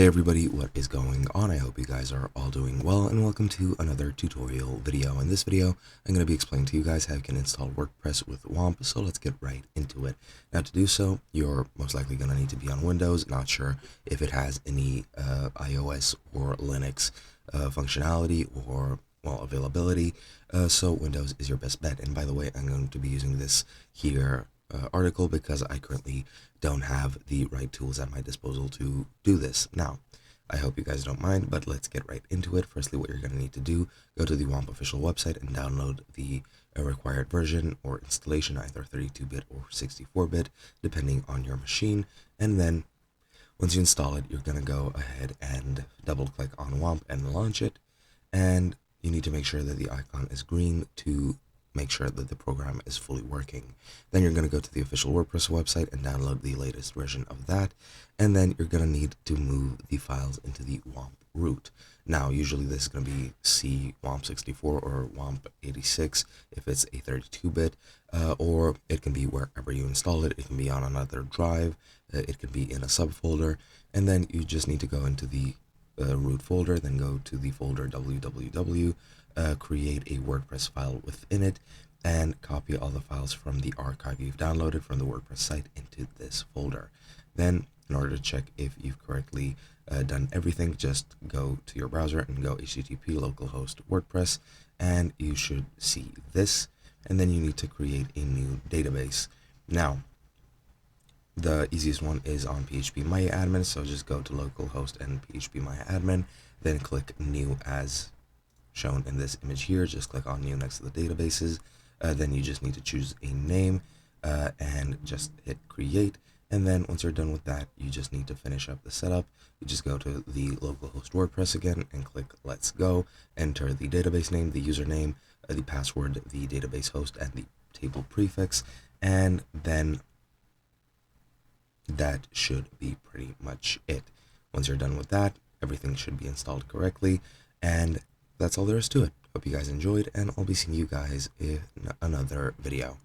Hey everybody, what is going on? I hope you guys are all doing well, and welcome to another tutorial video. In this video, I'm going to be explaining to you guys how you can install WordPress with Wamp, so let's get right into it. Now to do so, you're most likely going to need to be on Windows. Not sure if it has any iOS or Linux functionality or, well, availability, so Windows is your best bet. And by the way, I'm going to be using this here article because I currently don't have the right tools at my disposal to do this. Now, I hope you guys don't mind, but let's get right into it. Firstly, what you're going to need to do, go to the Wamp official website and download the required version or installation, either 32-bit or 64-bit, depending on your machine. And then once you install it, you're going to go ahead and double click on Wamp and launch it. And you need to make sure that the icon is green to make sure that the program is fully working. Then you're going to go to the official WordPress website and download the latest version of that. And then you're going to need to move the files into the Wamp root. Now, usually this is going to be C Wamp64 or Wamp86 if it's a 32-bit, or it can be wherever you install it. It can be on another drive. It can be in a subfolder. And then you just need to go into the root folder, then go to the folder www, create a WordPress file within it, and copy all the files from the archive you've downloaded from the WordPress site into this folder. Then, in order to check if you've correctly done everything, just go to your browser and go http localhost WordPress, and you should see this. And then you need to create a new database. Now, the easiest one is on phpMyAdmin, so just go to localhost and phpMyAdmin, then click new as shown in this image here. Just click on new next to the databases. Then you just need to choose a name and just hit create. And then once you're done with that, you just need to finish up the setup. You just go to the localhost WordPress again and click let's go. Enter the database name, the username, the password, the database host, and the table prefix. And then that should be pretty much it. Once you're done with that, everything should be installed correctly, and that's all there is to it. Hope you guys enjoyed, and I'll be seeing you guys in another video.